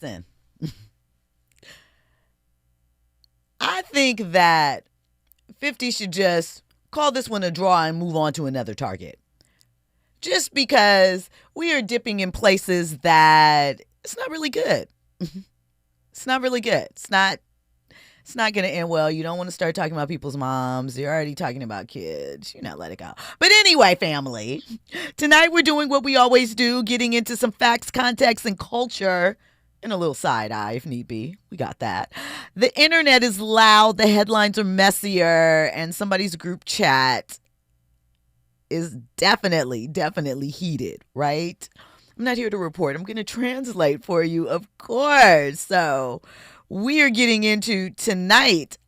Listen, I think that 50 should just call this one a draw and move on to another target. Just because we are dipping in places that it's not really good. It's not really good. It's not going to end well. You don't want to start talking about people's moms. You're already talking about kids. Let it go. But anyway, family, tonight we're doing what we always do, getting into some facts, context, and culture, and a little side eye if need be. We got that. The internet is loud. The headlines are messier. And somebody's group chat is definitely heated, right? I'm not here to report. I'm going to translate for you, of course. So we are getting into tonight.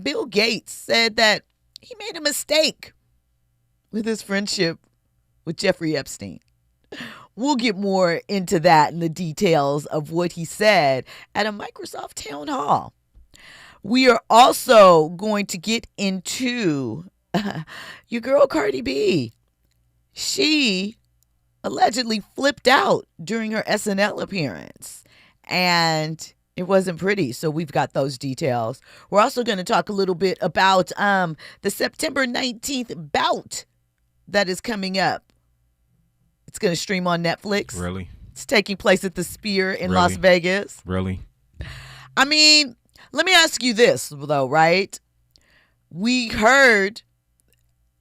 Bill Gates said that he made a mistake with his friendship with Jeffrey Epstein. We'll get more into that and the details of what he said at a Microsoft town hall. We are also going to get into your girl Cardi B. She allegedly flipped out during her SNL appearance, and it wasn't pretty. So we've got those details. We're also going to talk a little bit about the September 19th bout that is coming up. It's going to stream on Netflix. Really? It's taking place at the Sphere in Really? Las Vegas. Really? I mean, let me ask you this, though, right? We heard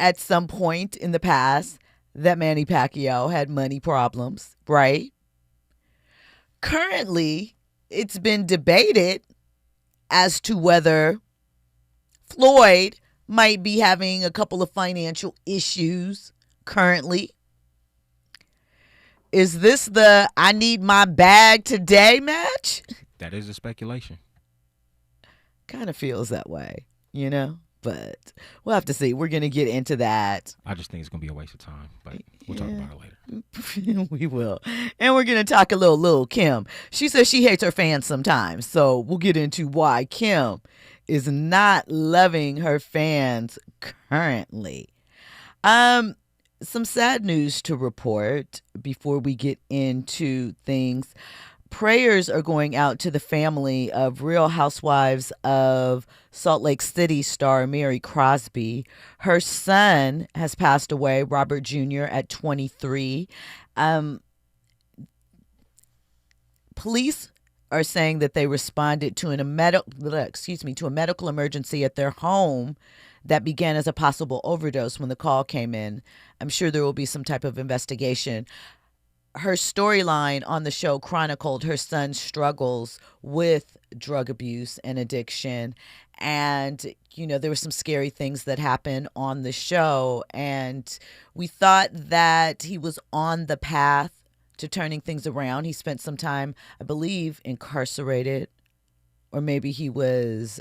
at some point in the past that Manny Pacquiao had money problems, right? Currently, it's been debated as to whether Floyd might be having a couple of financial issues currently. Is this the I need my bag today match? That is a speculation. Kind of feels that way, But we'll have to see. We're going to get into that. I just think it's going to be a waste of time, but we'll talk about it later. We will. And we're going to talk a little Lil Kim. She says she hates her fans sometimes. So we'll get into why Kim is not loving her fans currently. Some sad news to report before we get into things. Prayers are going out to the family of Real Housewives of Salt Lake City star Mary Crosby. Her son has passed away, Robert Jr., at 23. Police are saying that they responded to a medical emergency at their home that began as a possible overdose when the call came in. I'm sure there will be some type of investigation. Her storyline on the show chronicled her son's struggles with drug abuse and addiction. And, there were some scary things that happened on the show. And we thought that he was on the path to turning things around. He spent some time, I believe, incarcerated, or maybe he was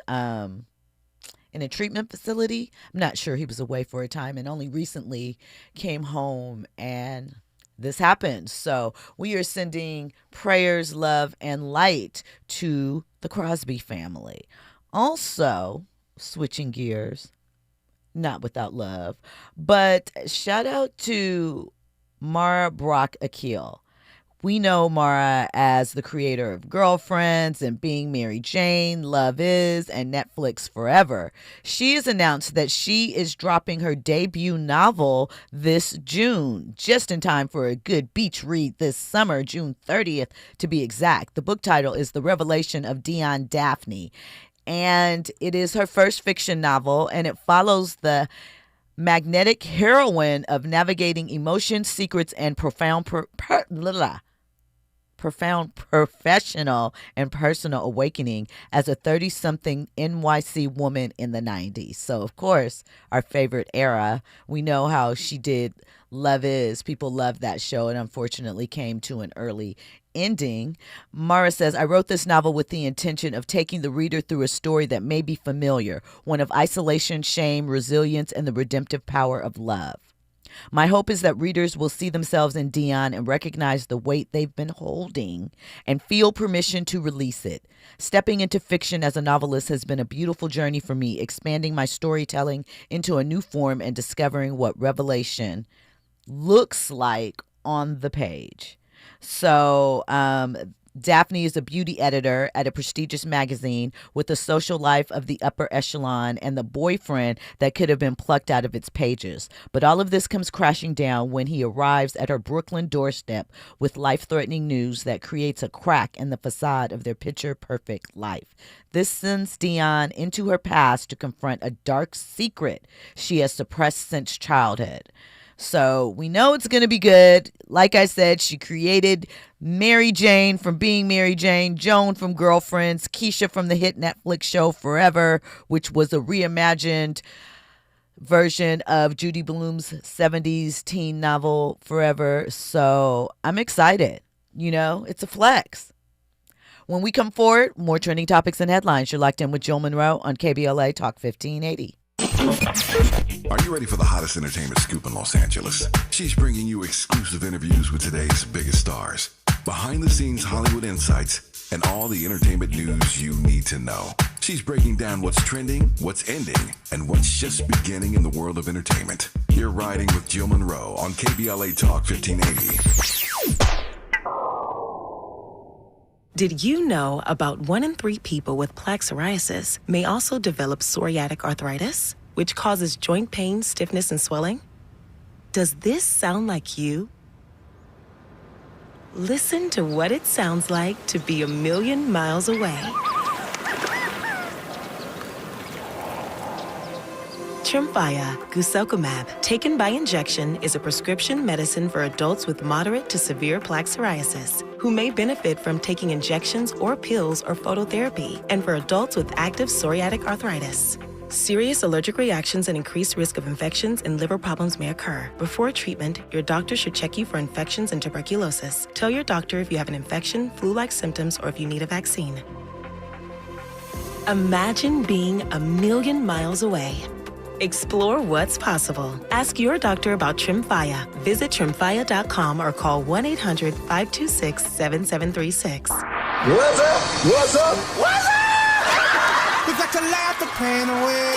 in a treatment facility. I'm not sure. He was away for a time and only recently came home, and this happened. So we are sending prayers, love, and light to the Crosby family. Also, switching gears, not without love, but shout out to Mara Brock Akil. We know Mara as the creator of Girlfriends and Being Mary Jane, Love Is, and Netflix Forever. She has announced that she is dropping her debut novel this June, just in time for a good beach read this summer, June 30th to be exact. The book title is The Revelation of Dion Daphne, and it is her first fiction novel, and it follows the magnetic heroine of navigating emotions, secrets, and profound professional and personal awakening as a 30-something NYC woman in the 90s. So, of course, our favorite era. We know how she did Love Is. People loved that show and unfortunately came to an early ending. Mara says, I wrote this novel with the intention of taking the reader through a story that may be familiar, one of isolation, shame, resilience, and the redemptive power of love. My hope is that readers will see themselves in Dion and recognize the weight they've been holding and feel permission to release it. Stepping into fiction as a novelist has been a beautiful journey for me, expanding my storytelling into a new form and discovering what revelation looks like on the page. So Daphne is a beauty editor at a prestigious magazine with a social life of the upper echelon and the boyfriend that could have been plucked out of its pages. But all of this comes crashing down when he arrives at her Brooklyn doorstep with life-threatening news that creates a crack in the facade of their picture-perfect life. This sends Dion into her past to confront a dark secret she has suppressed since childhood. So we know it's going to be good. Like I said, she created Mary Jane from Being Mary Jane, Joan from Girlfriends, Keisha from the hit Netflix show Forever, which was a reimagined version of Judy Blume's 70s teen novel Forever. So I'm excited. You know, it's a flex. When we come forward, more trending topics and headlines. You're locked in with Jill Munroe on KBLA Talk 1580. Are you ready for the hottest entertainment scoop in Los Angeles? She's bringing you exclusive interviews with today's biggest stars, behind-the-scenes Hollywood insights, and all the entertainment news you need to know. She's breaking down what's trending, what's ending, and what's just beginning in the world of entertainment. You're riding with Jill Munroe on KBLA Talk 1580. Did you know about 1 in 3 people with plaque psoriasis may also develop psoriatic arthritis, which causes joint pain, stiffness, and swelling? Does this sound like you? Listen to what it sounds like to be a million miles away. Tremfya guselkumab, taken by injection, is a prescription medicine for adults with moderate to severe plaque psoriasis who may benefit from taking injections or pills or phototherapy, and for adults with active psoriatic arthritis. Serious allergic reactions and increased risk of infections and liver problems may occur. Before treatment, your doctor should check you for infections and tuberculosis. Tell your doctor if you have an infection, flu-like symptoms, or if you need a vaccine. Imagine being a million miles away. Explore what's possible. Ask your doctor about Tremfya. Visit Tremfya.com or call 1-800-526-7736. What's up? What's up? What's up? You got to laugh the pain away.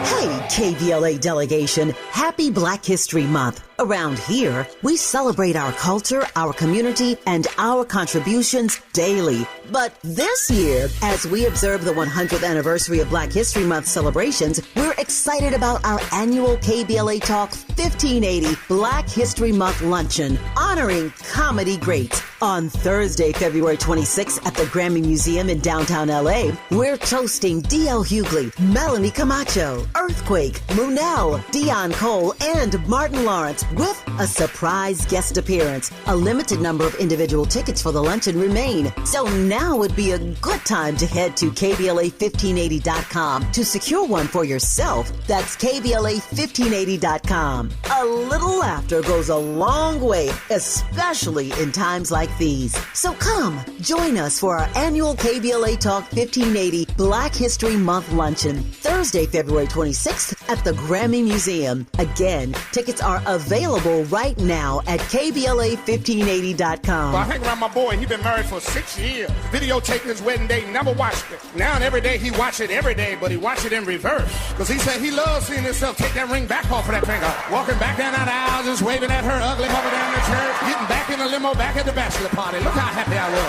Hey, KBLA delegation, happy Black History Month. Around here, we celebrate our culture, our community, and our contributions daily. But this year, as we observe the 100th anniversary of Black History Month celebrations, we're excited about our annual KBLA Talk 1580 Black History Month Luncheon, honoring comedy greats. On Thursday, February 26th at the Grammy Museum in downtown LA, we're toasting D.L. Hughley, Melanie Camacho, Earthquake, Munell, Dion Cole, and Martin Lawrence with a surprise guest appearance. A limited number of individual tickets for the luncheon remain, so now would be a good time to head to KBLA1580.com to secure one for yourself. That's KBLA1580.com. A little laughter goes a long way, especially in times like these. So come, join us for our annual KBLA Talk 1580 Black History Month Luncheon, Thursday, February 26th at the Grammy Museum. Again, tickets are available right now at KBLA1580.com. Well, I hang around my boy. He been married for 6 years. Videotaping his wedding day, never watched it. Now and every day he watch it every day, but he watch it in reverse. Because he said he loves seeing himself take that ring back off of that finger. Walking back down that aisle, just waving at her ugly mother down the church. Getting back in the limo, back at the bachelor party. Look how happy I was.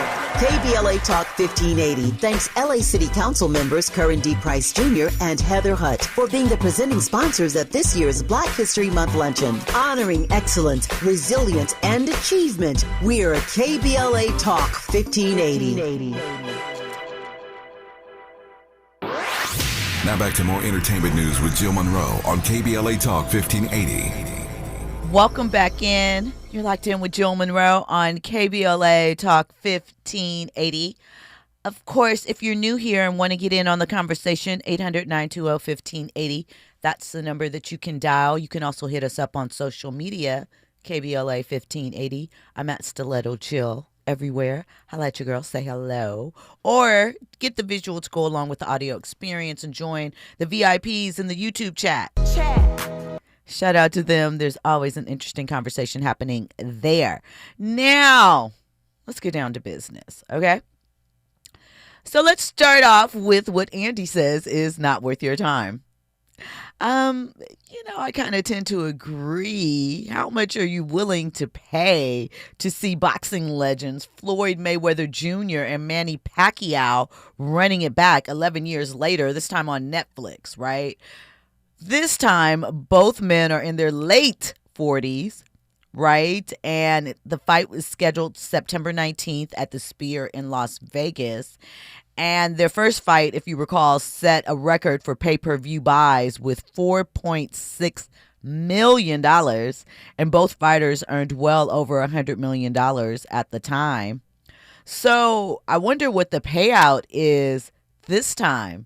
KBLA Talk 1580 thanks LA City Council members Curran D. Price Jr. and Heather Hutt for being the presenting sponsors at this year's Black History Month Luncheon. Honoring excellence, resilience, and achievement, we're KBLA Talk 1580. Now back to more entertainment news with Jill Munroe on KBLA Talk 1580. Welcome back in. You're locked in with Jill Munroe on KBLA Talk 1580. Of course, if you're new here and want to get in on the conversation, 800-920-1580. That's the number that you can dial. You can also hit us up on social media, KBLA 1580. I'm at Stiletto Jill everywhere. Holla at your girl, say hello. Or get the visual to go along with the audio experience and join the VIPs in the YouTube chat. Shout out to them. There's always an interesting conversation happening there. Now, let's get down to business, okay? So let's start off with what Andy says is not worth your time. I kind of tend to agree. How much are you willing to pay to see boxing legends Floyd Mayweather Jr. and Manny Pacquiao running it back 11 years later, this time on Netflix, right? This time, both men are in their late 40s, right? And the fight was scheduled September 19th at the Sphere in Las Vegas. And their first fight, if you recall, set a record for pay-per-view buys with $4.6 million. And both fighters earned well over $100 million at the time. So I wonder what the payout is this time.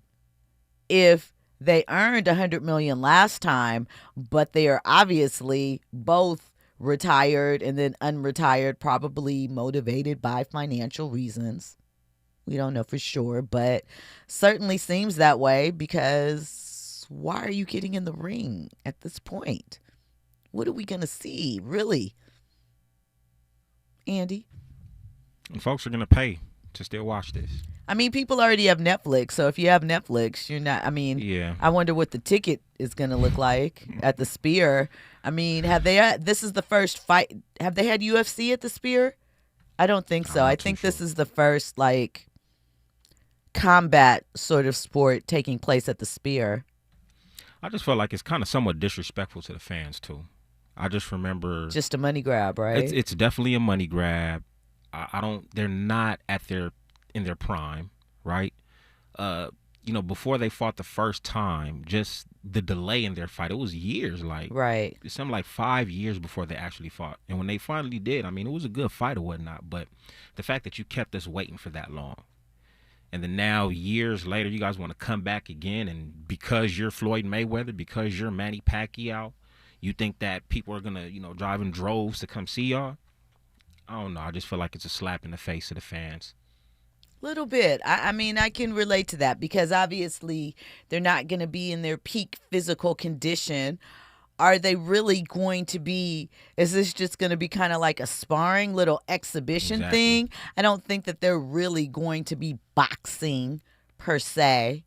If they earned $100 million last time, but they are obviously both retired and then unretired, probably motivated by financial reasons. We don't know for sure, but certainly seems that way, because why are you getting in the ring at this point? What are we going to see, really? Andy? And folks are going to pay to still watch this. I mean, people already have Netflix, so if you have Netflix, you're not, yeah. I wonder what the ticket is going to look like at the Sphere. I mean, this is the first fight. Have they had UFC at the Sphere? I don't think so. I think this is the first, combat sort of sport taking place at the Sphere. I just feel like it's kind of somewhat disrespectful to the fans too. I just remember just a money grab, right? It's definitely a money grab. They're not in their prime, right? Before they fought the first time, just the delay in their fight, it was years, right. It's something like 5 years before they actually fought. And when they finally did, it was a good fight or whatnot, but the fact that you kept us waiting for that long. And then now, years later, you guys want to come back again, and because you're Floyd Mayweather, because you're Manny Pacquiao, you think that people are going to, drive in droves to come see y'all? I don't know. I just feel like it's a slap in the face of the fans. Little bit. I can relate to that, because obviously they're not going to be in their peak physical condition. Are they really going to be, is this just going to be kind of like a sparring little exhibition thing? I don't think that they're really going to be boxing per se,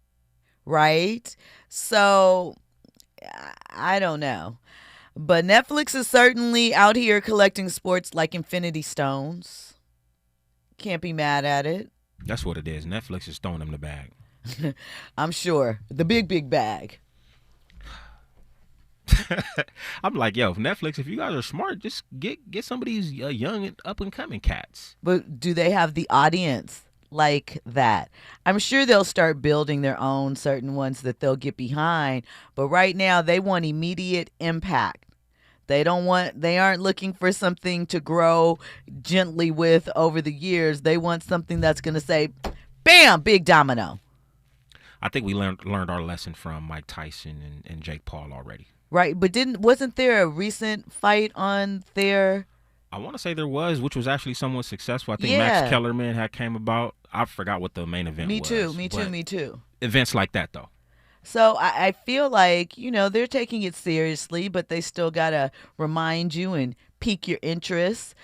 right? So I don't know. But Netflix is certainly out here collecting sports like Infinity Stones. Can't be mad at it. That's what it is. Netflix is throwing them the bag. I'm sure. The big bag. I'm like, yo, Netflix, if you guys are smart, just get some of these young and up-and-coming cats. But do they have the audience like that? I'm sure they'll start building their own certain ones that they'll get behind. But right now, they want immediate impact. They aren't looking for something to grow gently with over the years. They want something that's going to say, bam, big domino. I think we learned our lesson from Mike Tyson and Jake Paul already. Right, but wasn't there a recent fight on there? I want to say there was, which was actually somewhat successful. I think Max Kellerman had came about. I forgot what the main event was. Me too. Events like that, though. So I feel like, they're taking it seriously, but they still got to remind you and pique your interest.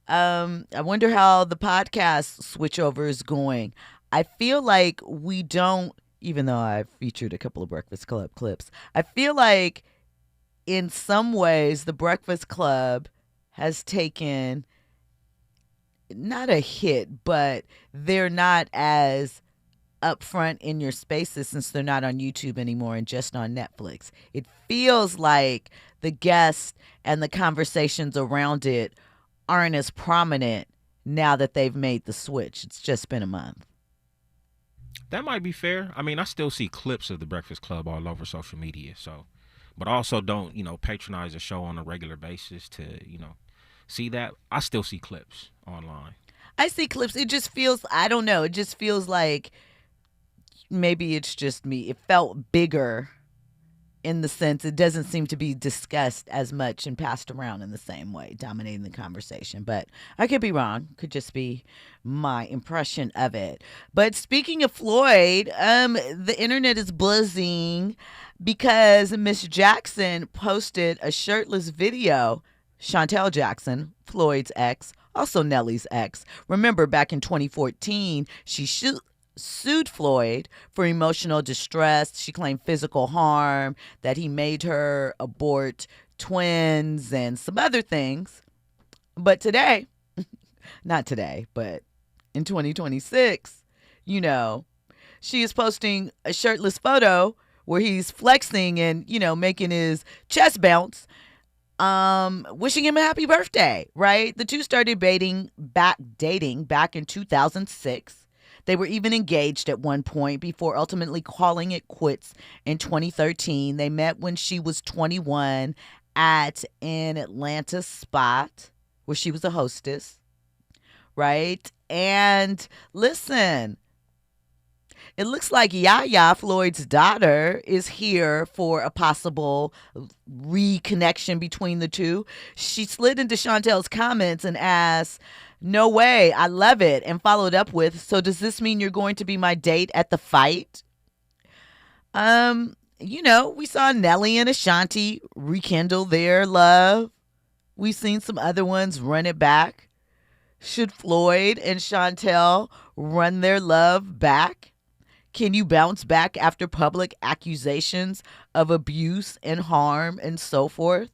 I wonder how the podcast switchover is going. I feel like we don't, even though I've featured a couple of Breakfast Club clips, I feel like in some ways the Breakfast Club has taken not a hit, but they're not as upfront in your spaces since they're not on YouTube anymore and just on Netflix. It feels like the guests and the conversations around it aren't as prominent now that they've made the switch. It's just been a month. That might be fair. I still see clips of the Breakfast Club all over social media, so, but also don't, patronize the show on a regular basis to, see that. I still see clips online. I see clips. It just feels, I don't know. It just feels like maybe it's just me. It felt bigger in the sense it doesn't seem to be discussed as much and passed around in the same way, dominating the conversation. But I could be wrong. Could just be my impression of it. But speaking of Floyd, the internet is buzzing because Miss Jackson posted a shirtless video. Chantel Jackson, Floyd's ex, also Nelly's ex. Remember back in 2014, she sued Floyd for emotional distress. She claimed physical harm, that he made her abort twins and some other things. But today, not today, but in 2026, she is posting a shirtless photo where he's flexing and, making his chest bounce, wishing him a happy birthday, right? The two started dating back in 2006. They were even engaged at one point before ultimately calling it quits in 2013. They met when she was 21 at an Atlanta spot where she was a hostess, right? And listen, it looks like Yaya, Floyd's daughter, is here for a possible reconnection between the two. She slid into Chantel's comments and asked, "No way, I love it," and followed up with, "So does this mean you're going to be my date at the fight?" We saw Nelly and Ashanti rekindle their love. We've seen some other ones run it back. Should Floyd and Chantel run their love back? Can you bounce back after public accusations of abuse and harm and so forth?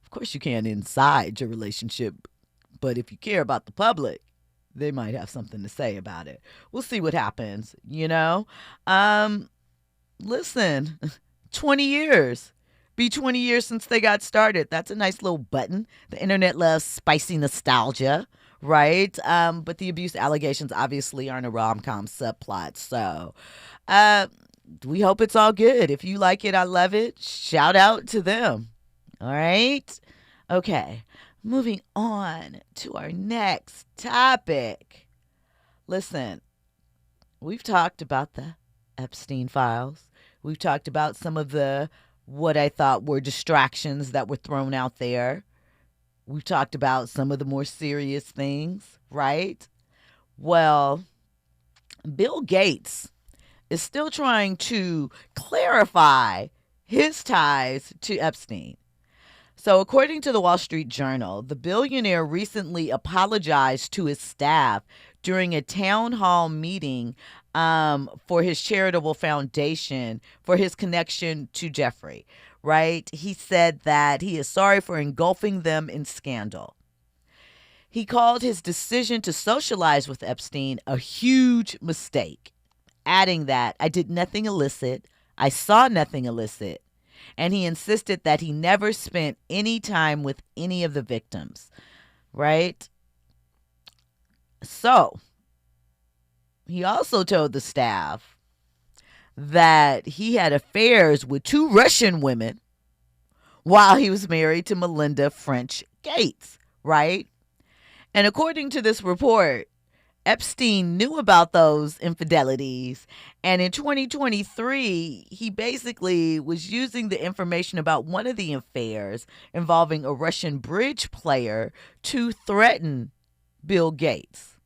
Of course you can inside your relationship, but if you care about the public, they might have something to say about it. We'll see what happens, Listen, 20 years. Be 20 years since they got started. That's a nice little button. The internet loves spicy nostalgia, right? But the abuse allegations obviously aren't a rom-com subplot. So we hope it's all good. If you like it, I love it. Shout out to them. All right? Okay. Moving on to our next topic. Listen, we've talked about the Epstein files. We've talked about some of what I thought were distractions that were thrown out there. We've talked about some of the more serious things, right? Well, Bill Gates is still trying to clarify his ties to Epstein. So according to the Wall Street Journal, the billionaire recently apologized to his staff during a town hall meeting for his charitable foundation for his connection to Jeffrey, right? He said that he is sorry for engulfing them in scandal. He called his decision to socialize with Epstein a huge mistake, adding that, "I did nothing illicit. I saw nothing illicit." And he insisted that he never spent any time with any of the victims, right? So he also told the staff that he had affairs with 2 Russian women while he was married to Melinda French Gates, right? And according to this report, Epstein knew about those infidelities, and in 2023, he basically was using the information about one of the affairs involving a Russian bridge player to threaten Bill Gates.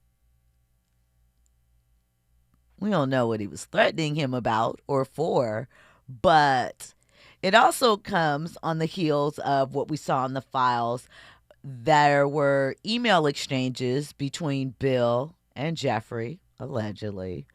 We don't know what he was threatening him about or for, but it also comes on the heels of what we saw in the files. There were email exchanges between Bill and Jeffrey, allegedly,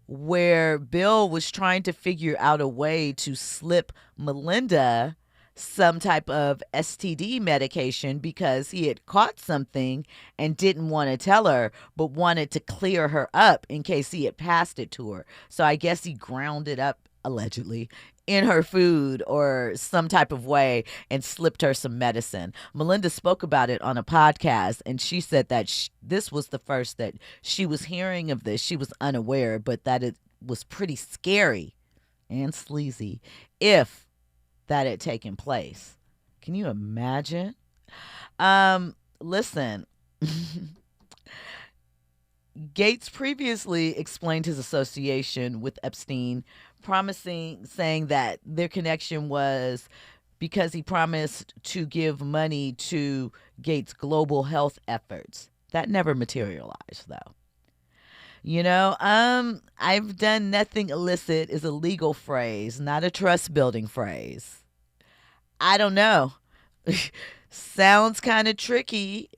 where Bill was trying to figure out a way to slip Melinda some type of STD medication because he had caught something and didn't want to tell her, but wanted to clear her up in case he had passed it to her. So I guess he ground it up, allegedly, in her food or some type of way and slipped her some medicine. Melinda spoke about it on a podcast, and she said that this was the first that she was hearing of this. She was unaware, but that it was pretty scary and sleazy if that had taken place. Can you imagine? Listen, Gates previously explained his association with Epstein, saying that their connection was because he promised to give money to Gates' global health efforts. That never materialized, though. I've done nothing illicit is a legal phrase, not a trust building phrase. I don't know. Sounds kind of tricky.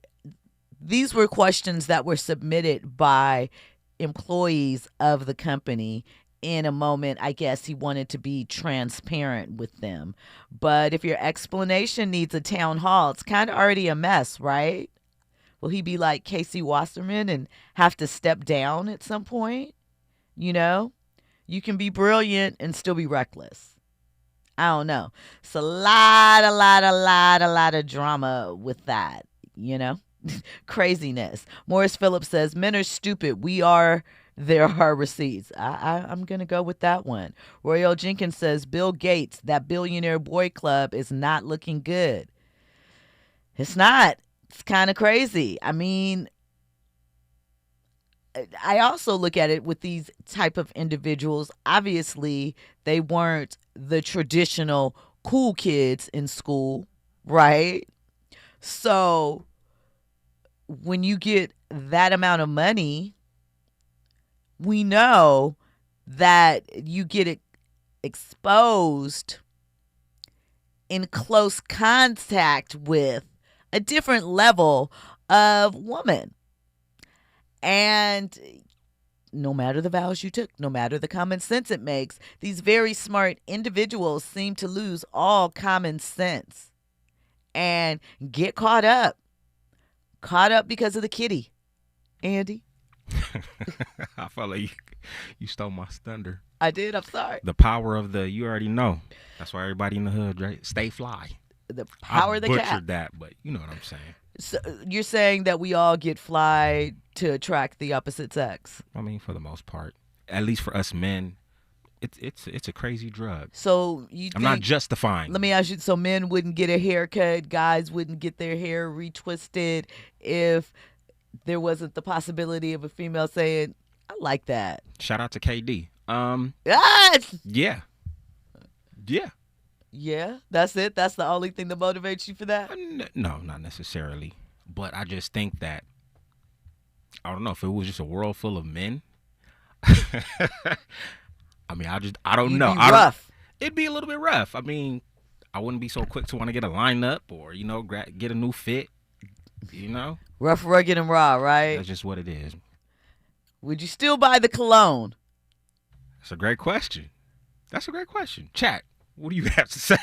These were questions that were submitted by employees of the company in a moment. I guess he wanted to be transparent with them. But if your explanation needs a town hall, it's kind of already a mess, right? Will he be like Casey Wasserman and have to step down at some point? You know, you can be brilliant and still be reckless. I don't know. It's a lot of drama with that, you know? Craziness. Morris Phillips says, men are stupid. There are receipts. I'm going to go with that one. Royal Jenkins says, Bill Gates, that billionaire boy club is not looking good. It's not. It's kind of crazy. I mean, I also look at it with these type of individuals. Obviously, they weren't the traditional cool kids in school, right? So when you get that amount of money, we know that you get exposed in close contact with a different level of woman. And no matter the vows you took, no matter the common sense it makes, these very smart individuals seem to lose all common sense and get caught up because of the kitty. Andy? I felt like you stole my thunder. I did. I'm sorry. The power of you already know. That's why everybody in the hood, right? Stay fly. The power of the cat. I butchered that, but you know what I'm saying. So you're saying that we all get fly to attract the opposite sex? I mean, for the most part, at least for us men, it's a crazy drug. So I'm not justifying. Let me ask you. So men wouldn't get a haircut, guys wouldn't get their hair retwisted if there wasn't the possibility of a female saying, "I like that." Shout out to KD. Yes. Yeah. Yeah, that's it. That's the only thing that motivates you for that? No, not necessarily. But I just think that, I don't know, if it was just a world full of men, I mean, I don't know. Rough. It'd be a little bit rough. I mean, I wouldn't be so quick to want to get a lineup or, you know, get a new fit, you know? Rough, rugged, and raw, right? That's just what it is. Would you still buy the cologne? That's a great question. Chat. What do you have to say?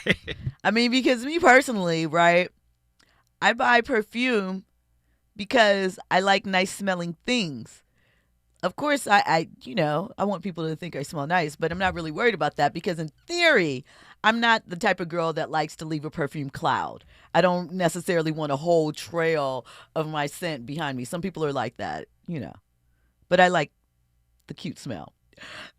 I mean, because me personally, right, I buy perfume because I like nice smelling things. Of course, I want people to think I smell nice, but I'm not really worried about that because in theory, I'm not the type of girl that likes to leave a perfume cloud. I don't necessarily want a whole trail of my scent behind me. Some people are like that, you know, but I like the cute smell.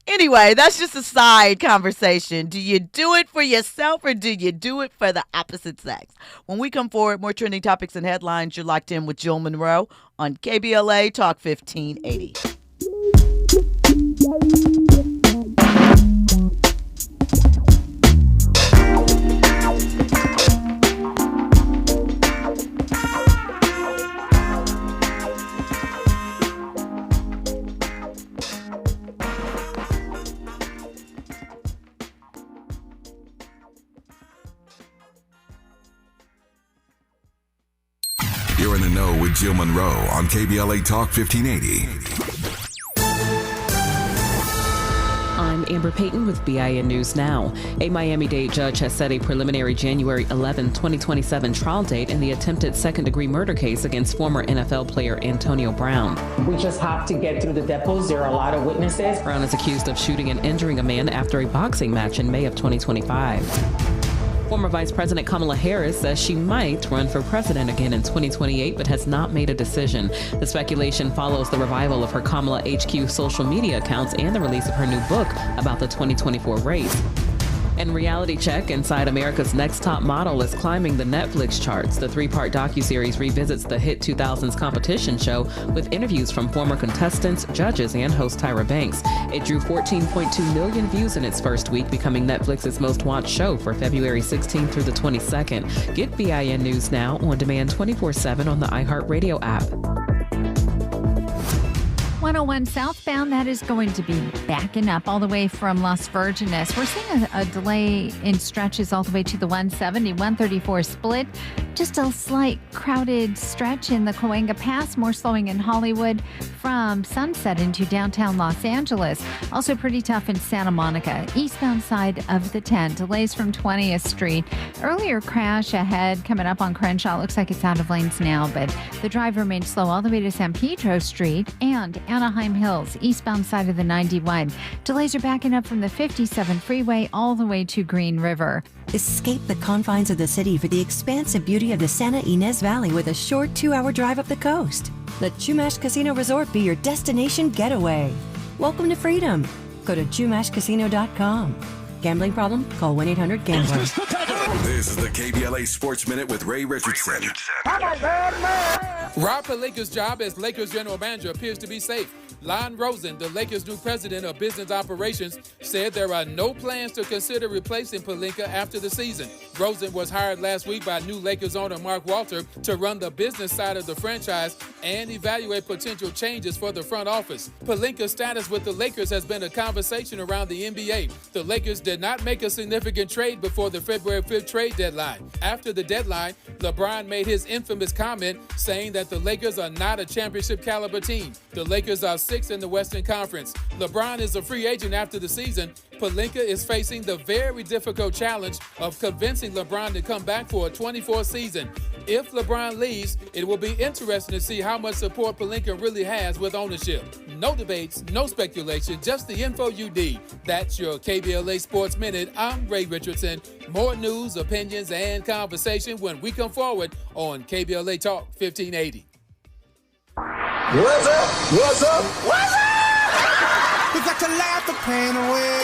Anyway, that's just a side conversation. Do you do it for yourself or do you do it for the opposite sex? When we come forward, more trending topics and headlines. You're locked in with Jill Munroe on KBLA Talk 1580. You're in the know with Jill Munroe on KBLA Talk 1580. I'm Amber Payton with BIN News Now. A Miami-Dade judge has set a preliminary January 11, 2027 trial date in the attempted second-degree murder case against former NFL player Antonio Brown. We just have to get through the depots. There are a lot of witnesses. Brown is accused of shooting and injuring a man after a boxing match in May of 2025. Former Vice President Kamala Harris says she might run for president again in 2028, but has not made a decision. The speculation follows the revival of her Kamala HQ social media accounts and the release of her new book about the 2024 race. And Reality Check, Inside America's Next Top Model, is climbing the Netflix charts. The three-part docuseries revisits the hit 2000s competition show with interviews from former contestants, judges, and host Tyra Banks. It drew 14.2 million views in its first week, becoming Netflix's most-watched show for February 16th through the 22nd. Get BIN News Now on demand 24/7 on the iHeartRadio app. 101 southbound, that is going to be backing up all the way from Las Virgenes. We're seeing a delay in stretches all the way to the 170, 134 split. Just a slight crowded stretch in the Cahuenga Pass, more slowing in Hollywood from Sunset into downtown Los Angeles. Also pretty tough in Santa Monica, eastbound side of the 10. Delays from 20th Street. Earlier crash ahead coming up on Crenshaw. Looks like it's out of lanes now, but the drive remains slow all the way to San Pedro Street and Anaheim Hills, eastbound side of the 91. Delays are backing up from the 57 freeway all the way to Green River. Escape the confines of the city for the expansive beauty of the Santa Ynez Valley with a short 2-hour drive up the coast. Let Chumash Casino Resort be your destination getaway. Welcome to freedom. Go to chumashcasino.com. Gambling problem? Call 1-800-GAMBLER. This is the KBLA Sports Minute with Ray Richardson. Rob Pelinka's job as Lakers general manager appears to be safe. Lon Rosen, the Lakers' new president of business operations, said there are no plans to consider replacing Pelinka after the season. Rosen was hired last week by new Lakers owner Mark Walter to run the business side of the franchise and evaluate potential changes for the front office. Pelinka's status with the Lakers has been a conversation around the NBA. The Lakers did not make a significant trade before the February 5th trade deadline. After the deadline, LeBron made his infamous comment saying that the Lakers are not a championship caliber team. The Lakers are 6th in the Western Conference. LeBron is a free agent after the season. Pelinka is facing the very difficult challenge of convincing LeBron to come back for a 24th season. If LeBron leaves, it will be interesting to see how much support Pelinka really has with ownership. No debates, no speculation, just the info you need. That's your KBLA Sports Minute. I'm Ray Richardson. More news, opinions, and conversation when we come forward on KBLA Talk 1580. What's up? What's up? What's up? We got to laugh the pain away.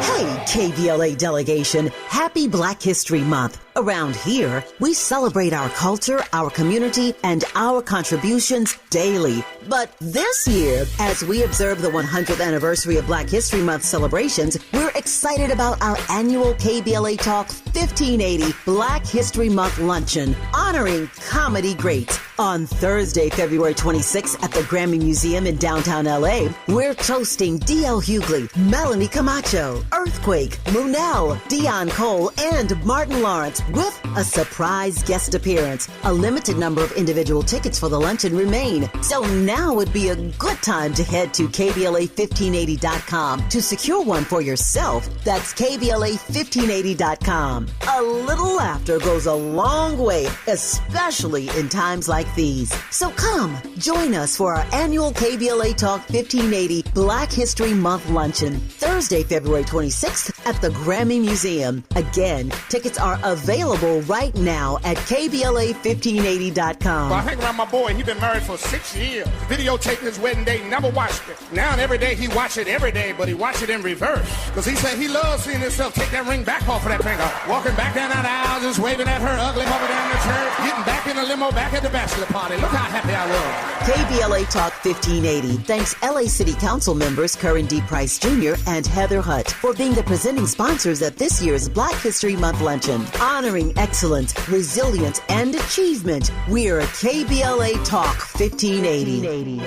Hey, KBLA delegation, happy Black History Month. Around here, we celebrate our culture, our community, and our contributions daily. But this year, as we observe the 100th anniversary of Black History Month celebrations, we're excited about our annual KBLA Talk 1580 Black History Month Luncheon, honoring comedy greats. On Thursday, February 26th at the Grammy Museum in downtown LA, we're toasting D.L. Hughley, Melanie Camacho, Earthquake, Munell, Dion Cole, and Martin Lawrence with a surprise guest appearance. A limited number of individual tickets for the luncheon remain, so now would be a good time to head to KBLA1580.com to secure one for yourself. That's KBLA1580.com. A little laughter goes a long way, especially in times like these. So come, join us for our annual KBLA Talk 1580 Black History Month Luncheon, Thursday, February 26th at the Grammy Museum. Again, tickets are available right now at KBLA1580.com. Well, I hang around my boy. He's been married for 6 years. Videotaping his wedding day, never watched it. Now and every day he watch it every day, but he watch it in reverse. Because he said he loves seeing himself take that ring back off of that finger. Walking back down that aisle, just waving at her ugly mother down the church. Getting back in a limo back at the bachelor party. Look how happy I was. KBLA Talk 1580 thanks LA City Council members Curran D. Price Jr. and Heather Hutt for being the presenting sponsors at this year's Black History Month Luncheon. Honoring excellence, resilience, and achievement, we're KBLA Talk 1580.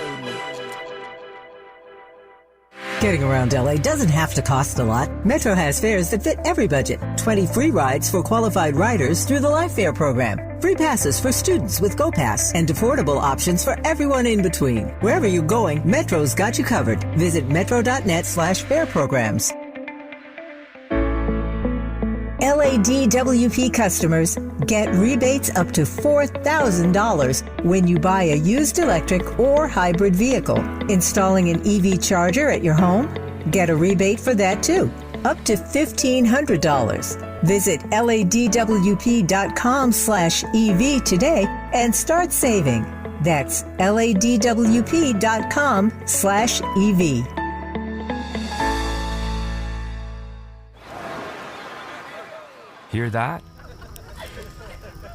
Getting around LA doesn't have to cost a lot. Metro has fares that fit every budget. 20 free rides for qualified riders through the Life Fare program. Free passes for students with GoPass and affordable options for everyone in between. Wherever you're going, Metro's got you covered. Visit metro.net/fare programs. LADWP customers get rebates up to $4,000 when you buy a used electric or hybrid vehicle. Installing an EV charger at your home? Get a rebate for that too, up to $1,500. Visit LADWP.com/EV today and start saving. That's LADWP.com/EV. Hear that?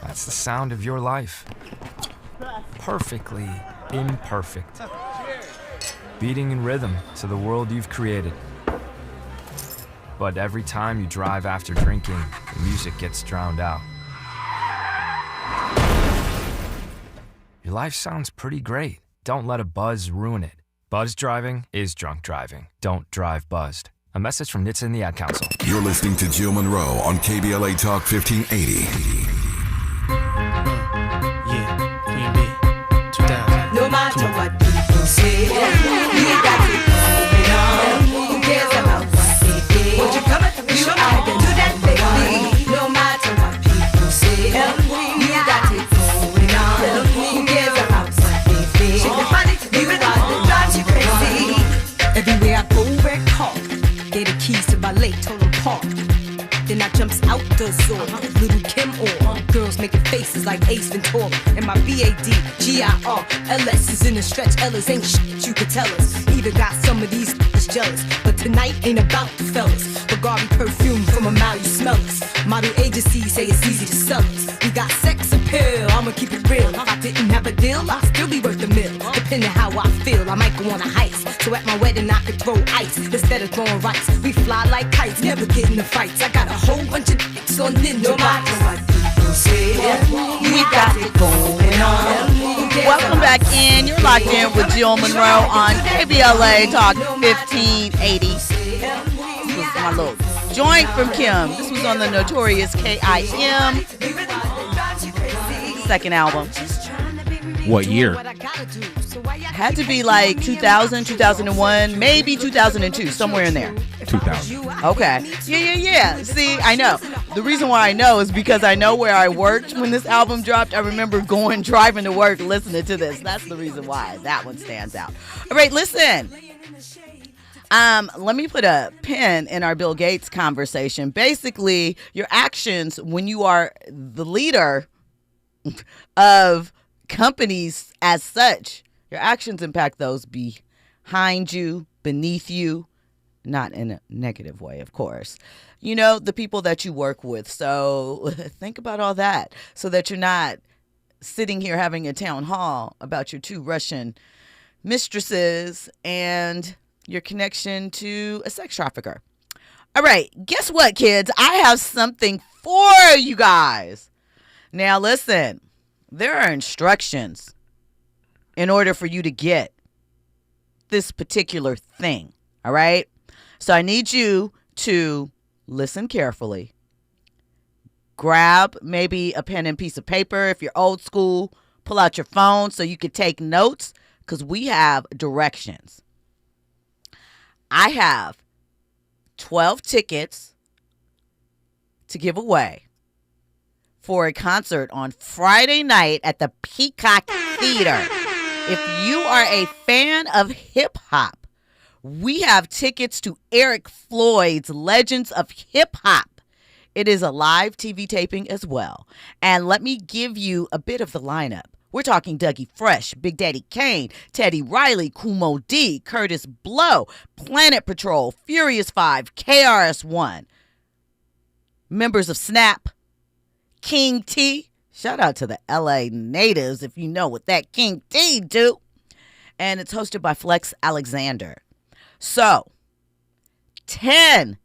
That's the sound of your life. Perfectly imperfect. Beating in rhythm to the world you've created. But every time you drive after drinking, the music gets drowned out. Your life sounds pretty great, don't let a buzz ruin it. Buzz driving is drunk driving. Don't drive buzzed. A message from NHTSA and the Ad Council. You're listening to Jill Munroe on KBLA Talk 1580. Queen B, 2000. No matter what people say, we got it going on. Who cares about what they think? Won't you come and you are gonna do that, baby? No matter what people say, we got it going on. Who cares about what they think? Shake your body, leave it all, it drives you crazy. Everywhere I go, work hard. Get the keys to my lake, total park. Then I jumps out the door, Lil Kim on. Girls making faces like Ace Ventura. And my BADGIR, LS is in the stretch. Ellis ain't shit you could tell us. Even got some of these jealous. But tonight ain't about the fellas. Bulgari perfume from a mile, you smell us. Model agencies say it's easy to sell us. We got sex appeal, I'ma keep it real. If I didn't have a deal, I'd still be worth a mill. Depending how I feel, I might go on a heist. So at my wedding I could throw ice instead of throwing rice. We fly like kites, never get in the fights. I got a whole bunch of dicks on ninja. No matter what people say, we got it going on. Welcome back in. You're locked in with Jill Munroe on KBLA Talk 1580. This was my little joint from Kim. This was on the Notorious K.I.M. second album. What year? Had to be like 2000, 2001, maybe 2002, somewhere in there. 2000. Okay. Yeah. See, I know. The reason why I know is because I know where I worked when this album dropped. I remember driving to work, listening to this. That's the reason why that one stands out. All right, listen. Let me put a pin in our Bill Gates conversation. Basically, your actions when you are the leader of companies as such, your actions impact those behind you, beneath you, not in a negative way, of course. You know, the people that you work with. So think about all that so that you're not sitting here having a town hall about your two Russian mistresses and your connection to a sex trafficker. All right, guess what, kids? I have something for you guys. Now, listen, there are instructions in order for you to get this particular thing, all right? So I need you to listen carefully. Grab maybe a pen and piece of paper. If you're old school, pull out your phone so you can take notes because we have directions. I have 12 tickets to give away for a concert on Friday night at the Peacock Theater. If you are a fan of hip hop, we have tickets to Eric Floyd's Legends of Hip Hop. It is a live TV taping as well. And let me give you a bit of the lineup. We're talking Dougie Fresh, Big Daddy Kane, Teddy Riley, Kumo D, Curtis Blow, Planet Patrol, Furious 5, KRS-One, members of Snap, King T. Shout out to the LA natives if you know what that King T do. And it's hosted by Flex Alexander. So, 10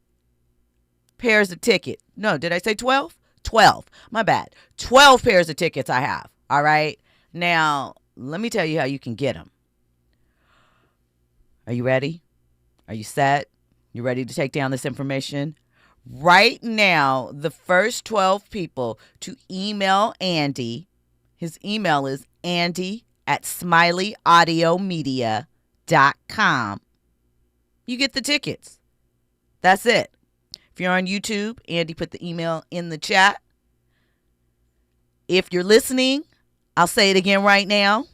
pairs of tickets. No, did I say 12? 12. My bad. 12 pairs of tickets I have. All right. Now, let me tell you how you can get them. Are you ready? Are you set? You ready to take down this information? Right now, the first 12 people to email Andy, his email is andy@smileyAudiomedia.com. You get the tickets. That's it. If you're on YouTube, Andy put the email in the chat. If you're listening, I'll say it again right now.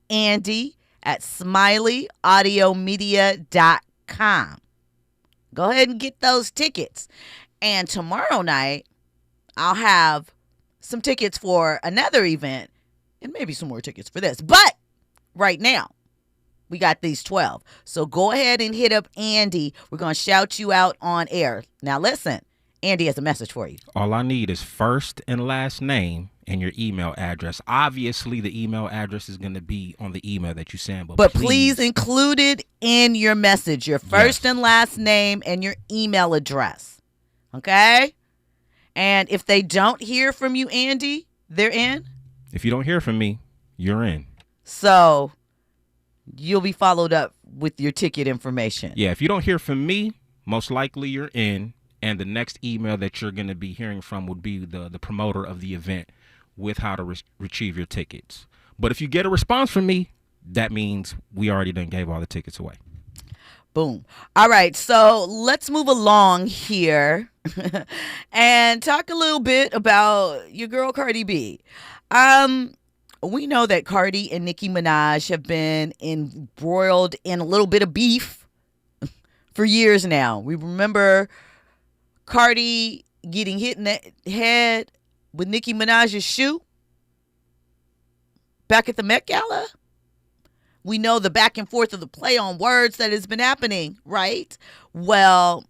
Andy@smileyAudiomedia.com. Go ahead and get those tickets. And tomorrow night, I'll have some tickets for another event and maybe some more tickets for this. But right now, we got these 12. So go ahead and hit up Andy. We're going to shout you out on air. Now listen, Andy has a message for you. All I need is first and last name and your email address. Obviously, the email address is going to be on the email that you send. But please include it in your message. Your first and last name and your email address. Okay? And if they don't hear from you, Andy, they're in? If you don't hear from me, you're in. So you'll be followed up with your ticket information. Yeah, if you don't hear from me, most likely you're in, and the next email that you're going to be hearing from would be the promoter of the event with how to retrieve your tickets. But if you get a response from me, that means we already done gave all the tickets away. Boom. All right, so let's move along here and talk a little bit about your girl Cardi B. We know that Cardi and Nicki Minaj have been embroiled in a little bit of beef for years now. We remember Cardi getting hit in the head with Nicki Minaj's shoe back at the Met Gala. We know the back and forth of the play on words that has been happening, right? Well,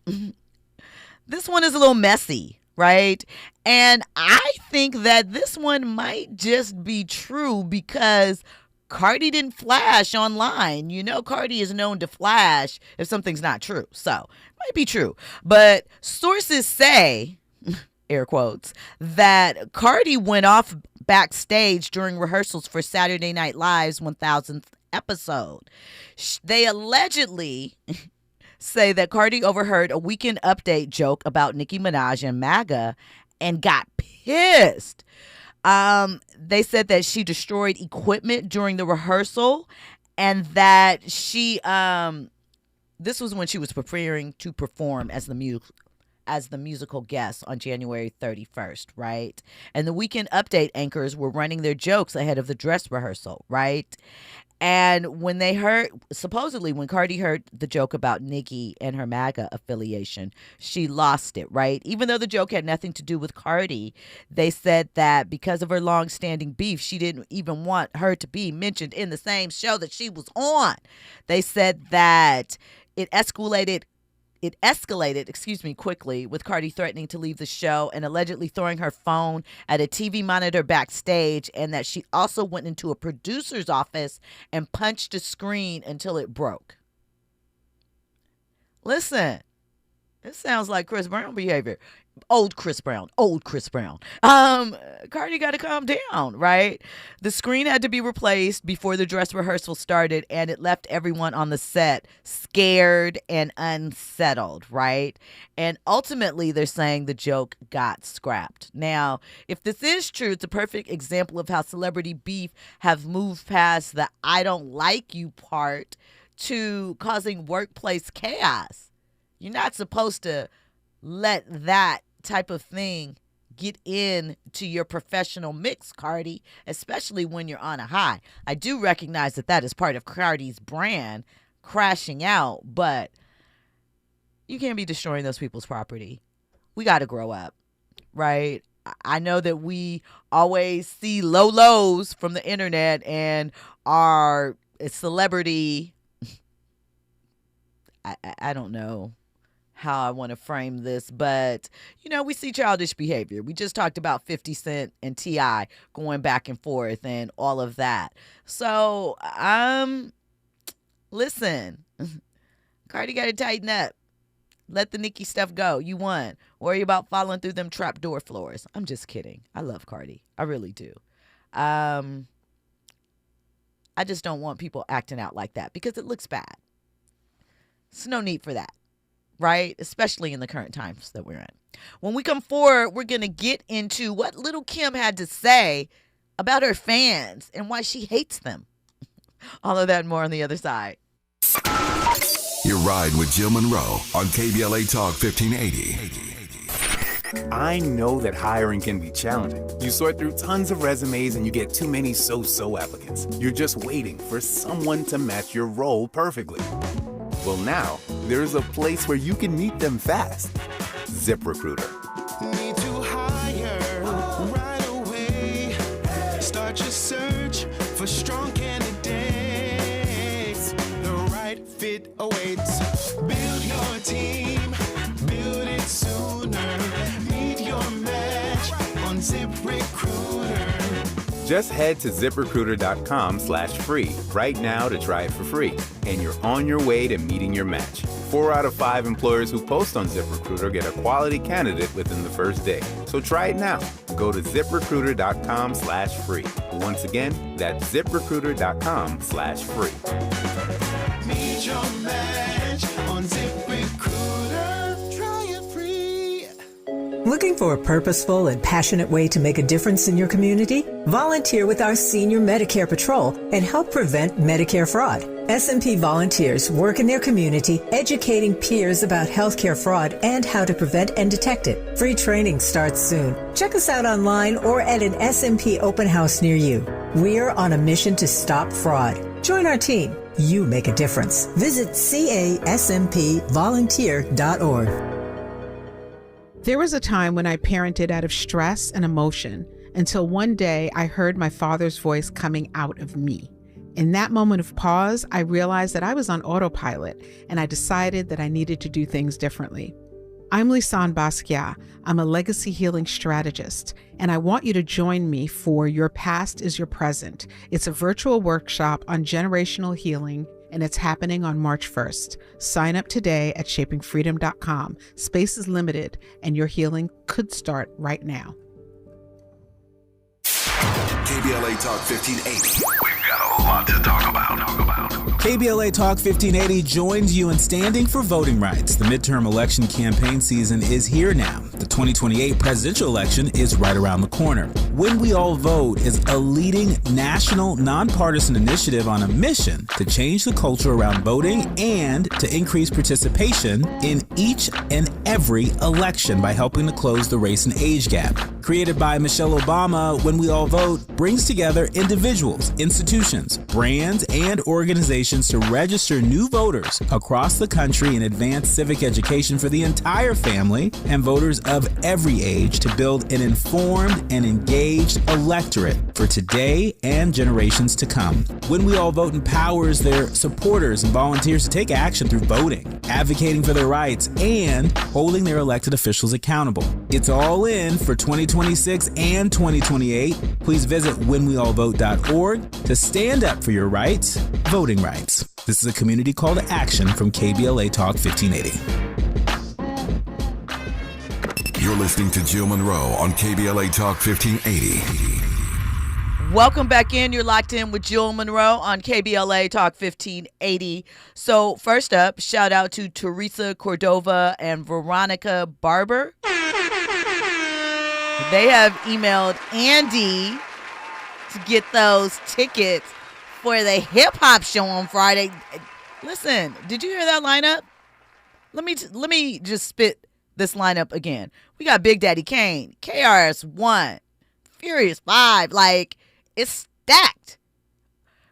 this one is a little messy, right? And I think that this one might just be true because Cardi didn't flash online. You know, Cardi is known to flash if something's not true. So, it might be true. But sources say, air quotes, that Cardi went off backstage during rehearsals for Saturday Night Live's 1000th episode. They allegedly say that Cardi overheard a Weekend Update joke about Nicki Minaj and MAGA and got pissed. They said that she destroyed equipment during the rehearsal and that she this was when she was preparing to perform as the musical guest on January 31st, right? And the Weekend Update anchors were running their jokes ahead of the dress rehearsal, right? And when when Cardi heard the joke about Nicki and her MAGA affiliation, she lost it, right? Even though the joke had nothing to do with Cardi, they said that because of her long-standing beef, she didn't even want her to be mentioned in the same show that she was on. They said that it escalated quickly, with Cardi threatening to leave the show and allegedly throwing her phone at a TV monitor backstage, and that she also went into a producer's office and punched a screen until it broke. Listen, this sounds like Chris Brown behavior. Old Chris Brown. Cardi got to calm down, right? The screen had to be replaced before the dress rehearsal started, and it left everyone on the set scared and unsettled, right? And ultimately, they're saying the joke got scrapped. Now, if this is true, it's a perfect example of how celebrity beef have moved past the I don't like you part to causing workplace chaos. You're not supposed to let that type of thing get into your professional mix, Cardi, especially when you're on a high. I do recognize that is part of Cardi's brand, crashing out, but you can't be destroying those people's property. We got to grow up, right? I know that we always see low lows from the internet and our celebrity, I don't know how I want to frame this, but, we see childish behavior. We just talked about 50 Cent and T.I. going back and forth and all of that. So, listen, Cardi got to tighten up. Let the Nicki stuff go. You won. Worry about falling through them trapdoor floors. I'm just kidding. I love Cardi. I really do. I just don't want people acting out like that because it looks bad. There's no need for that. Right? Especially in the current times that we're in. When we come forward, we're going to get into what Lil Kim had to say about her fans and why she hates them. All of that and more on the other side. You're riding with Jill Munroe on KBLA Talk 1580. I know that hiring can be challenging. You sort through tons of resumes and you get too many so-so applicants. You're just waiting for someone to match your role perfectly. Well, now, there's a place where you can meet them fast. ZipRecruiter. Need to hire right away. Start your search for strong candidates. The right fit awaits. Build your team. Build it sooner. Meet your match on ZipRecruiter. Just head to ZipRecruiter.com/free right now to try it for free. And you're on your way to meeting your match. 4 out of 5 employers who post on ZipRecruiter get a quality candidate within the first day. So try it now. Go to ZipRecruiter.com/free. Once again, that's ZipRecruiter.com/free. Meet your match on ZipRecruiter. Try it free. Looking for a purposeful and passionate way to make a difference in your community? Volunteer with our Senior Medicare Patrol and help prevent Medicare fraud. S&P volunteers work in their community educating peers about healthcare fraud and how to prevent and detect it. Free training starts soon. Check us out online or at an S&P open house near you. We're on a mission to stop fraud. Join our team. You make a difference. Visit caspvolunteer.org. There was a time when I parented out of stress and emotion until one day I heard my father's voice coming out of me. In that moment of pause, I realized that I was on autopilot and I decided that I needed to do things differently. I'm Lisanne Basquiat. I'm a legacy healing strategist, and I want you to join me for Your Past is Your Present. It's a virtual workshop on generational healing, and it's happening on March 1st. Sign up today at shapingfreedom.com. Space is limited, and your healing could start right now. KBLA Talk 1580. We've got a lot to talk about. KBLA Talk 1580 joins you in standing for voting rights. The midterm election campaign season is here now. The 2028 presidential election is right around the corner. When We All Vote is a leading national nonpartisan initiative on a mission to change the culture around voting and to increase participation in each and every election by helping to close the race and age gap. Created by Michelle Obama, When We All Vote brings together individuals, institutions, brands, and organizations to register new voters across the country and advance civic education for the entire family and voters of every age to build an informed and engaged electorate for today and generations to come. When We All Vote empowers their supporters and volunteers to take action through voting, advocating for their rights, and holding their elected officials accountable. It's all in for 2026 and 2028. Please visit whenweallvote.org to stand up for your rights, voting rights. This is a community call to action from KBLA Talk 1580. You're listening to Jill Munroe on KBLA Talk 1580. Welcome back in. You're locked in with Jill Munroe on KBLA Talk 1580. So first up, shout out to Teresa Cordova and Veronica Barber. They have emailed Andy to get those tickets for the hip hop show on Friday. Listen, did you hear that lineup? Let me just spit this lineup again. We got Big Daddy Kane, KRS-One, Furious 5. Like, it's stacked.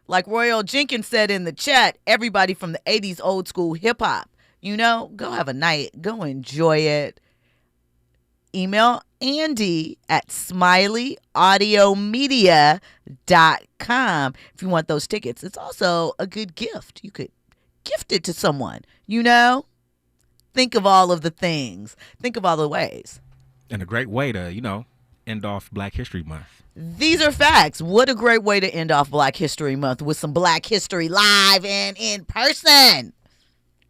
Like Royal Jenkins said in the chat, everybody from the 80s old school hip hop. You know, go have a night. Go enjoy it. Email Andy at SmileyAudiomedia.com if you want those tickets. It's also a good gift. You could gift it to someone, you know? Think of all of the things. Think of all the ways. And a great way to, end off Black History Month. These are facts. What a great way to end off Black History Month with some Black History live and in person.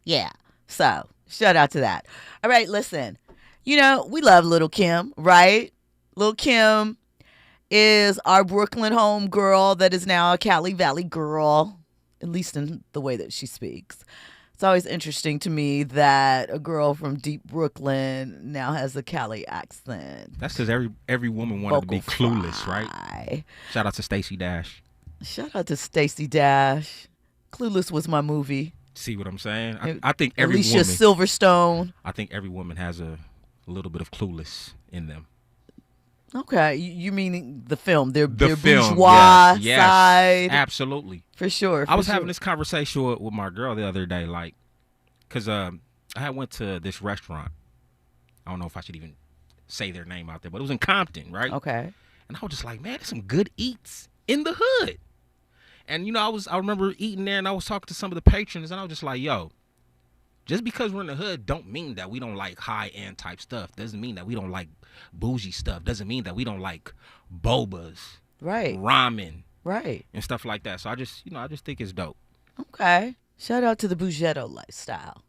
Yeah. So, shout out to that. All right, listen. We love Lil Kim, right? Lil Kim is our Brooklyn home girl that is now a Cali Valley girl, at least in the way that she speaks. It's always interesting to me that a girl from deep Brooklyn now has a Cali accent. That's because every woman wanted to be clueless, right? Shout out to Stacey Dash. Shout out to Stacey Dash. Clueless was my movie. See what I'm saying? I think every Alicia woman. Silverstone. I think every woman has a little bit of clueless in them. Okay, you mean the film? Their film, bourgeois yes, side. Absolutely, for sure. I was having this conversation with my girl the other day, like, cause I had went to this restaurant. I don't know if I should even say their name out there, but it was in Compton, right? Okay. And I was just like, man, there's some good eats in the hood. And I remember eating there, and I was talking to some of the patrons, and I was just like, yo. Just because we're in the hood don't mean that we don't like high-end type stuff. Doesn't mean that we don't like bougie stuff. Doesn't mean that we don't like bobas. Right. Ramen. Right. And stuff like that. So I just think it's dope. Okay. Shout out to the Bougetto lifestyle.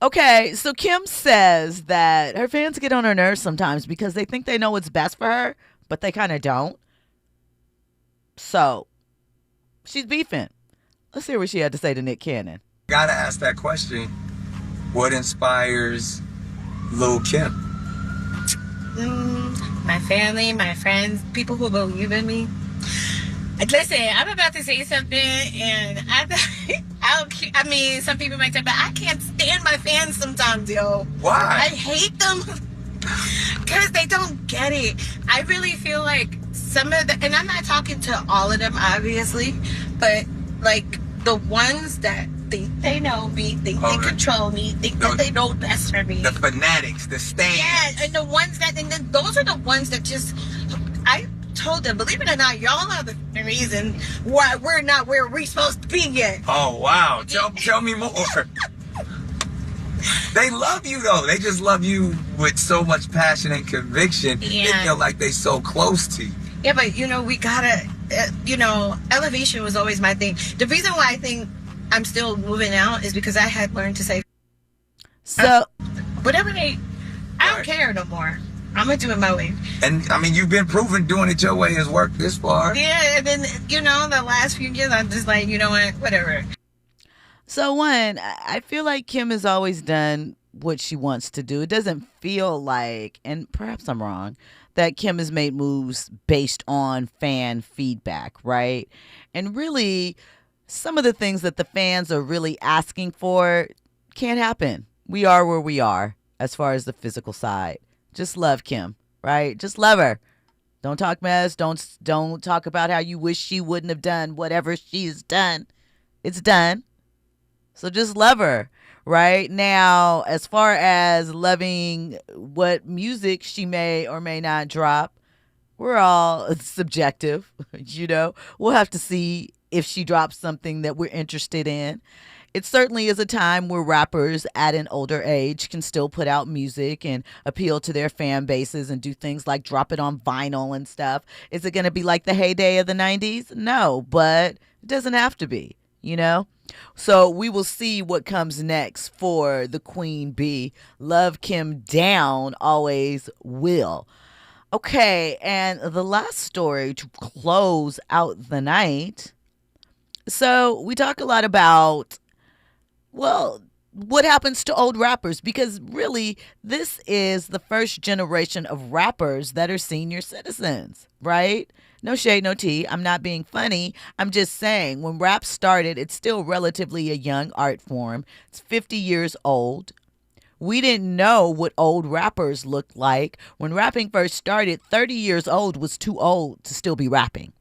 Okay, so Kim says that her fans get on her nerves sometimes because they think they know what's best for her, but they kind of don't. So, she's beefing. Let's hear what she had to say to Nick Cannon. Gotta ask that question. What inspires Lil Kim? My family, my friends, people who believe in me. Listen, I'm about to say something, and I mean, some people might say, but I can't stand my fans sometimes, yo. Why? I hate them because they don't get it. I really feel like some of the, and I'm not talking to all of them, obviously, but like the ones that think they know me, think they control me, think that they know best for me. The fanatics, the stands. Yeah, and the ones that, and then those are the ones that just, I told them, believe it or not, y'all are the reason why we're not where we're supposed to be yet. Oh, wow. Tell me more. They love you, though. They just love you with so much passion and conviction. Yeah. They feel like they so close to you. Yeah, but, we gotta, elevation was always my thing. The reason why I think I'm still moving out is because I had learned to say, so whatever I don't care no more. I'm gonna do it my way. And I mean, you've been proven doing it your way has worked this far. Yeah, and then the last few years, I'm just like, you know what, whatever. So one, I feel like Kim has always done what she wants to do. It doesn't feel like, and perhaps I'm wrong, that Kim has made moves based on fan feedback, right? And really, some of the things that the fans are really asking for can't happen. We are where we are as far as the physical side. Just love Kim, right? Just love her. Don't talk mess. Don't talk about how you wish she wouldn't have done whatever she's done. It's done. So just love her, right? Now, as far as loving what music she may or may not drop, we're all subjective, We'll have to see if she drops something that we're interested in. It certainly is a time where rappers at an older age can still put out music and appeal to their fan bases and do things like drop it on vinyl and stuff. Is it going to be like the heyday of the 90s? No, but it doesn't have to be, So we will see what comes next for the Queen Bee. Love Kim down, always will. Okay, and the last story to close out the night. So we talk a lot about, what happens to old rappers? Because really, this is the first generation of rappers that are senior citizens, right? No shade, no tea. I'm not being funny. I'm just saying, when rap started, it's still relatively a young art form. It's 50 years old. We didn't know what old rappers looked like. When rapping first started, 30 years old was too old to still be rapping.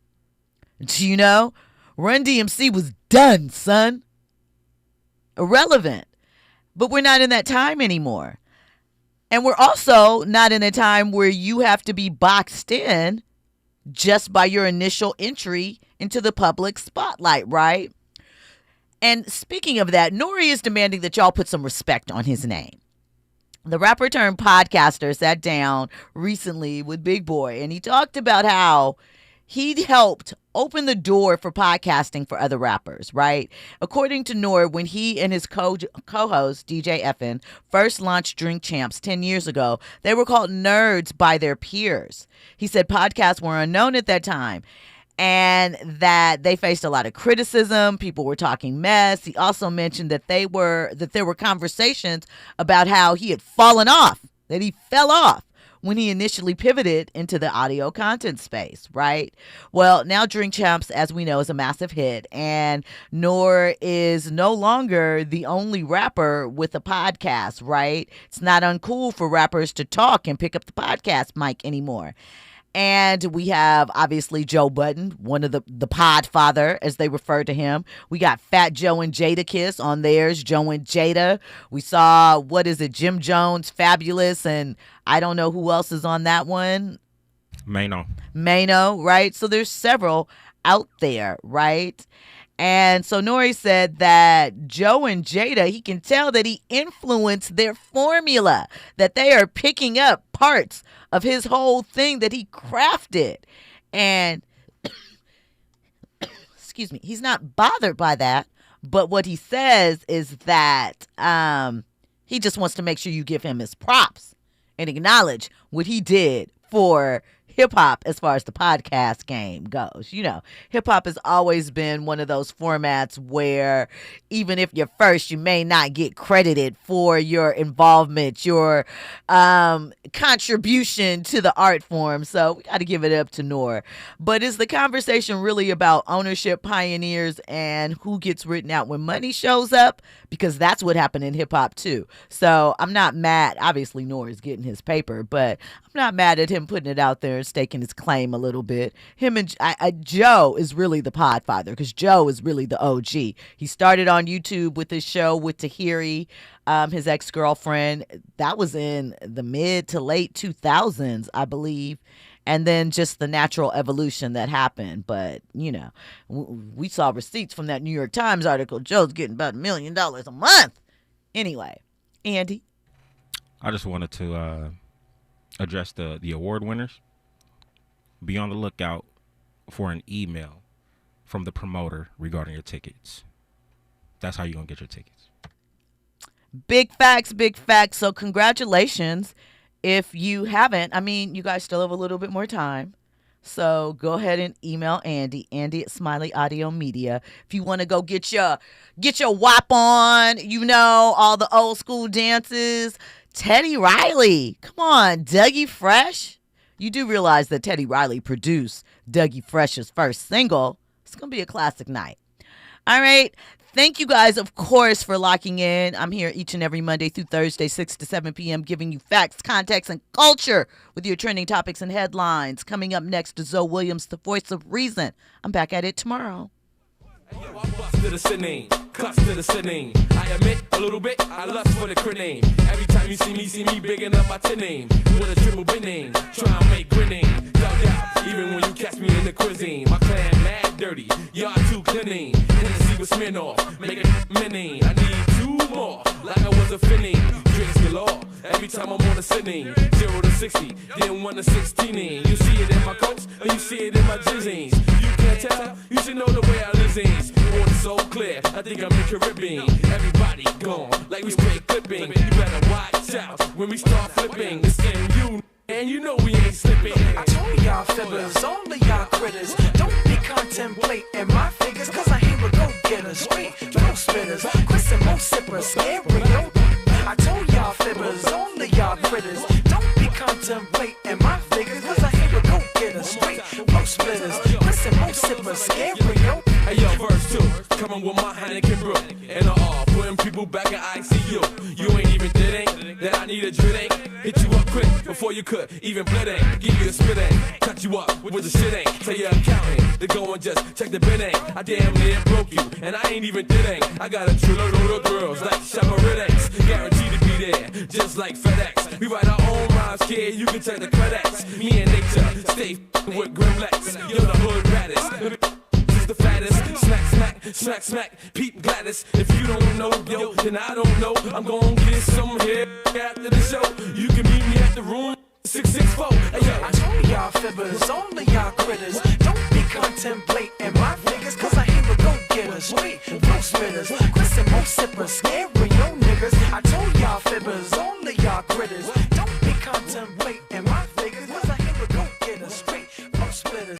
Run DMC was done, son. Irrelevant. But we're not in that time anymore. And we're also not in a time where you have to be boxed in just by your initial entry into the public spotlight, right? And speaking of that, Nori is demanding that y'all put some respect on his name. The rapper turned podcaster sat down recently with Big Boy, and he talked about how he helped open the door for podcasting for other rappers, right? According to Nord, when he and his co-host, DJ Effin, first launched Drink Champs 10 years ago, they were called nerds by their peers. He said podcasts were unknown at that time and that they faced a lot of criticism. People were talking mess. He also mentioned that there were conversations about how he had fallen off, that he fell off when he initially pivoted into the audio content space, right? Well, now Drink Champs, as we know, is a massive hit, and Noor is no longer the only rapper with a podcast, right? It's not uncool for rappers to talk and pick up the podcast mic anymore. And we have, obviously, Joe Budden, one of the pod father, as they refer to him. We got Fat Joe and Jada Kiss on theirs, Joe and Jada. We saw, Jim Jones, Fabulous, and I don't know who else is on that one. Mano, right? So there's several out there, right? And so Nori said that Joe and Jada, he can tell that he influenced their formula, that they are picking up parts of his whole thing that he crafted. And, excuse me, he's not bothered by that. But what he says is that he just wants to make sure you give him his props and acknowledge what he did for hip hop as far as the podcast game goes. You know, hip hop has always been one of those formats where even if you're first, you may not get credited for your involvement, your contribution to the art form. So we got to give it up to Noor. But is the conversation really about ownership, pioneers, and who gets written out when money shows up? Because that's what happened in hip hop too. So I'm not mad. Obviously, Noor is getting his paper, but I'm not mad at him putting it out there and staking his claim a little bit. Him and Joe is really the podfather, because Joe is really the OG. He started on YouTube with his show with Tahiri, his ex-girlfriend. That was in the mid to late 2000s, I believe. And then just the natural evolution that happened. But, you know, we saw receipts from that New York Times article. Joe's getting about $1 million a month. Anyway, Andy? I just wanted to address the award winners. Be on the lookout for an email from the promoter regarding your tickets. That's how you're going to get your tickets. Big facts, big facts. So congratulations. If you haven't, I mean, you guys still have a little bit more time. So go ahead and email Andy at Smiley Audio Media. If you want to go get your WAP on, you know, all the old school dances. Teddy Riley. Come on, Dougie Fresh. You do realize that Teddy Riley produced Dougie Fresh's first single. It's going to be a classic night. All right. Thank you guys, of course, for locking in. I'm here each and every Monday through Thursday, 6 to 7 p.m., giving you facts, context, and culture with your trending topics and headlines. Coming up next is Zoe Williams, the voice of reason. I'm back at it tomorrow. To the sinning, cuss to the sinning. I admit a little bit, I lust for the crinning. Every time you see me bigging up my tin name. With a triple binning, try and make grinning. Dug out, even when you catch me in the cuisine. My clan mad dirty, y'all too cleaning. Hennessy with Smirnoff, make it minning. I need 2 more, like I was a finning. Drinks galore, every time I'm on a sinning. 0 to 60, then 1 to 16. You see it in my coats, or you see it in my jizzings. You can't tell, you should know the way I lizings. Water so clear, I think I'm in Caribbean. Everybody gone, like we straight clipping. You better watch out when we start flipping. It's MU, and you know we ain't slipping. I told y'all fibbers, all of y'all critters, don't be contemplating my figures, cause I ain't with go-getters, straight no spitters, Chris and Mo sippers, scary, yo. I told y'all fibbers, all of y'all critters, don't be contemplating my figures, cause I ain't with go-getters, straight no splitters, Chris and Mo sippers, scary, yo. Hey yo, verse 2, coming with my Heineken brew, and all putting people back in ICU. You ain't even did ain't that I need a drink. Hit you up quick before you could even split ain't. Give you a spit ain't, cut you up with the shit ain't. Tell your accountant to go and just check the bin ain't. I damn near broke you, and I ain't even did ain't. I got a truload of girls like Shamaridex, guaranteed to be there, just like FedEx. We write our own rhymes, kid, you can check the credits. Me and nature, stay with Grimlex. You're the hood raddest. The fattest, smack, Pete Gladys. If you don't know, yo, then I don't know. I'm gonna get some here after the show. You can meet me at the room 664. Hey, yo. I told y'all fibbers, all of y'all critters, don't be contemplating my figures, cause I ain't with go-getters, straight no spitters, Chris and Mo sippers, scary yo niggas. I told y'all fibbers, all of y'all critters,